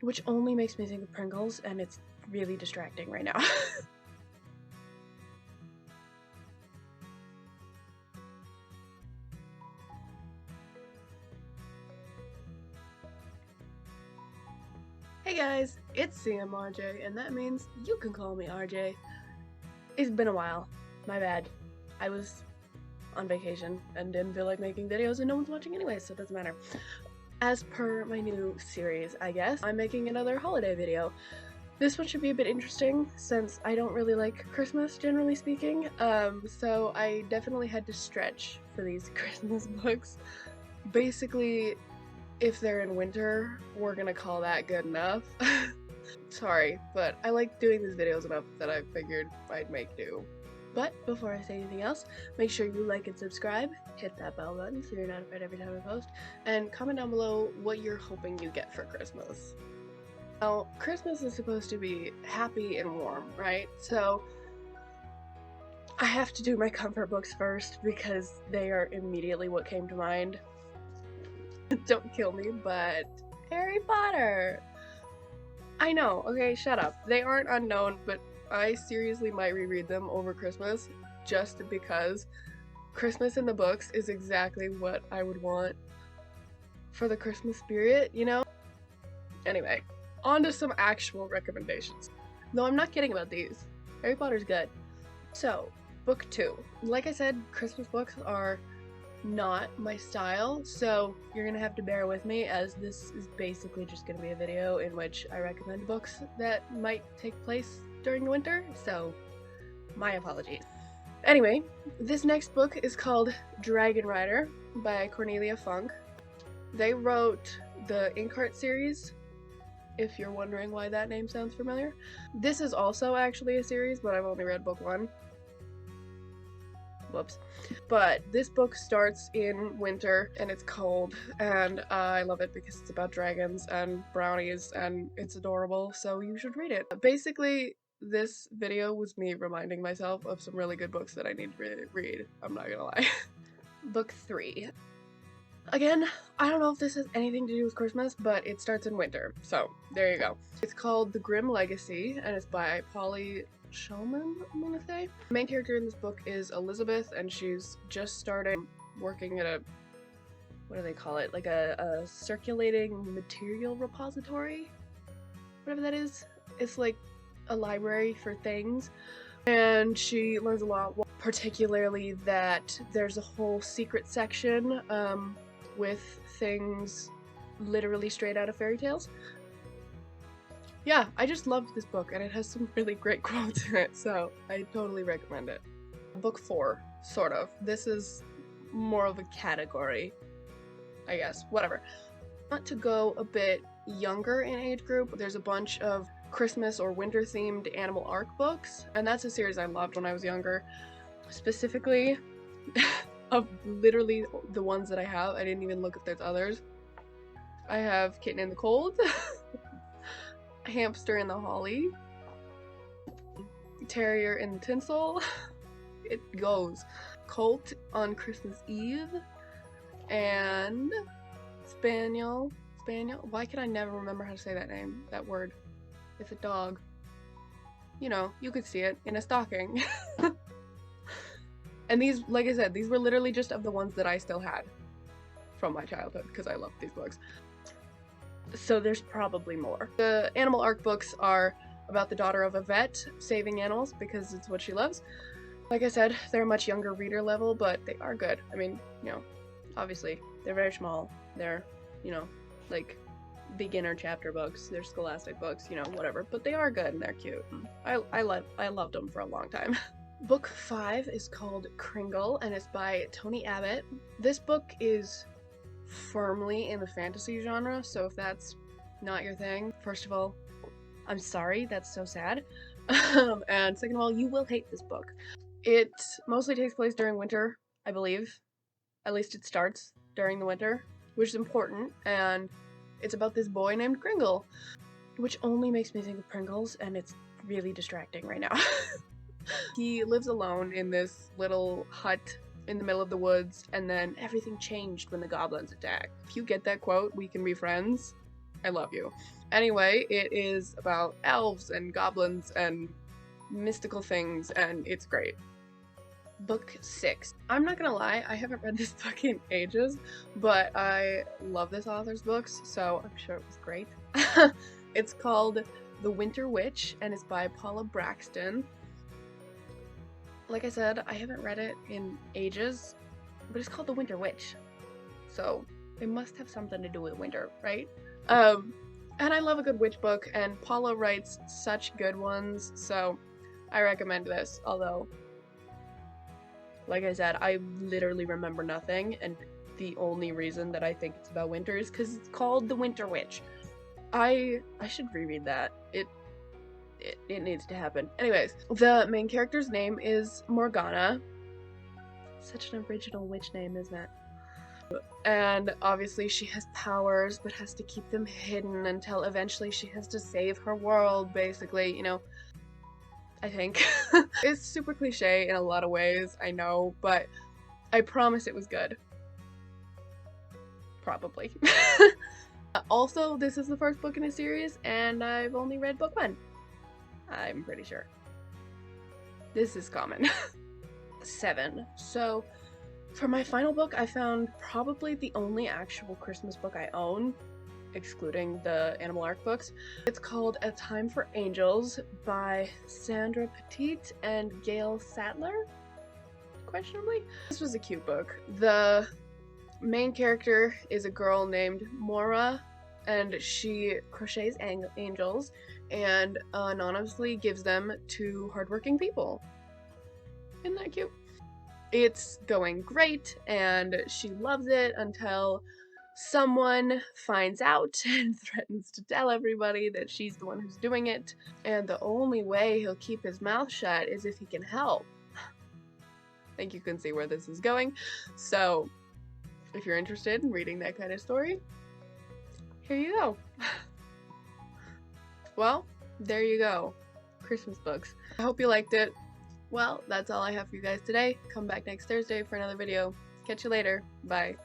which only makes me think of Pringles, and it's really distracting right now. Hey guys, it's CMRJ, and that means you can call me RJ. It's been a while. My bad. I was on vacation and didn't feel like making videos, and no one's watching anyway, so it doesn't matter. As per my new series, I guess, I'm making another holiday video. This one should be a bit interesting since I don't really like Christmas, generally speaking, so I definitely had to stretch for these Christmas books. Basically, if they're in winter, we're gonna call that good enough. Sorry, but I like doing these videos enough that I figured I'd make do. But before I say anything else, make sure you like and subscribe, hit that bell button so you're notified every time I post, and comment down below what you're hoping you get for Christmas. Now, Christmas is supposed to be happy and warm, right? So I have to do my comfort books first because they are immediately what came to mind. Don't kill me, but Harry Potter! I know, okay, shut up. They aren't unknown, but I seriously might reread them over Christmas just because Christmas in the books is exactly what I would want for the Christmas spirit, you know? Anyway, on to some actual recommendations. No, I'm not kidding about these. Harry Potter's good. So, book 2. Like I said, Christmas books are not my style, so you're gonna have to bear with me as this is basically just gonna be a video in which I recommend books that might take place during the winter, so my apologies. Anyway, this next book is called Dragon Rider by Cornelia Funk. They wrote the Inkheart series, if you're wondering why that name sounds familiar. This is also actually a series, but I've only read book 1. Whoops. But this book starts in winter and it's cold, and I love it because it's about dragons and brownies and it's adorable, so you should read it. Basically, this video was me reminding myself of some really good books that I need to read. I'm not gonna lie. Book 3. Again, I don't know if this has anything to do with Christmas, but it starts in winter, so there you go. It's called The Grim Legacy, and it's by Polly Shulman, I'm gonna say. The main character in this book is Elizabeth, and she's just started working at a, what do they call it, like a circulating material repository? Whatever that is. It's like a library for things, and she learns a lot, particularly that there's a whole secret section with things literally straight out of fairy tales. Yeah, I just loved this book, and it has some really great quotes in it, so I totally recommend it. Book 4, sort of. This is more of a category, I guess. Whatever. I want to go a bit younger in age group. There's a bunch of Christmas or winter themed Animal Arc books, and that's a series I loved when I was younger. Specifically, of literally the ones that I have. I didn't even look if there's others. I have Kitten in the Cold, Hamster in the Holly, Terrier in the Tinsel, it goes, Colt on Christmas Eve, and Spaniel, why can I never remember how to say that name, that word? It's a dog. You know, you could see it in a stocking. And these, like I said, these were literally just of the ones that I still had from my childhood, because I loved these books. So there's probably more. The Animal Arc books are about the daughter of a vet saving animals because it's what she loves. Like I said, they're a much younger reader level, but they are good. I mean, you know, obviously, they're very small. They're, you know, like beginner chapter books. They're scholastic books, you know, whatever. But they are good and they're cute. I loved them for a long time. Book 5 is called Gringo, and it's by Tony Abbott. This book is firmly in the fantasy genre, so if that's not your thing, first of all, I'm sorry, that's so sad. And second of all, you will hate this book. It mostly takes place during winter, I believe. At least it starts during the winter, which is important, and it's about this boy named Gringo, which only makes me think of Pringles, and it's really distracting right now. He lives alone in this little hut in the middle of the woods, and then everything changed when the goblins attacked. If you get that quote, we can be friends, I love you. Anyway, it is about elves and goblins and mystical things, and it's great. Book 6. I'm not gonna lie, I haven't read this book in ages, but I love this author's books, so I'm sure it was great. It's called The Winter Witch, and it's by Paula Braxton. Like I said, I haven't read it in ages, but it's called The Winter Witch, so it must have something to do with winter, right? And I love a good witch book, and Paula writes such good ones, so I recommend this, although, like I said, I literally remember nothing, and the only reason that I think it's about winter is because it's called The Winter Witch. I should reread that. It needs to happen. Anyways, the main character's name is Morgana. Such an original witch name, isn't it? And obviously she has powers, but has to keep them hidden until eventually she has to save her world, basically, you know, I think. It's super cliche in a lot of ways, I know, but I promise it was good. Probably. Also, this is the first book in a series, and I've only read book 1. I'm pretty sure. This is common. 7. So, for my final book, I found probably the only actual Christmas book I own, excluding the Animal Arc books. It's called A Time for Angels by Sandra Petit and Gail Sattler? Questionably? This was a cute book. The main character is a girl named Mora, and she crochets angels and anonymously gives them to hardworking people. Isn't that cute? It's going great, and she loves it until someone finds out and threatens to tell everybody that she's the one who's doing it, and the only way he'll keep his mouth shut is if he can help. I think you can see where this is going, so if you're interested in reading that kind of story, here you go. Well, there you go. Christmas books. I hope you liked it. Well, that's all I have for you guys today. Come back next Thursday for another video. Catch you later. Bye.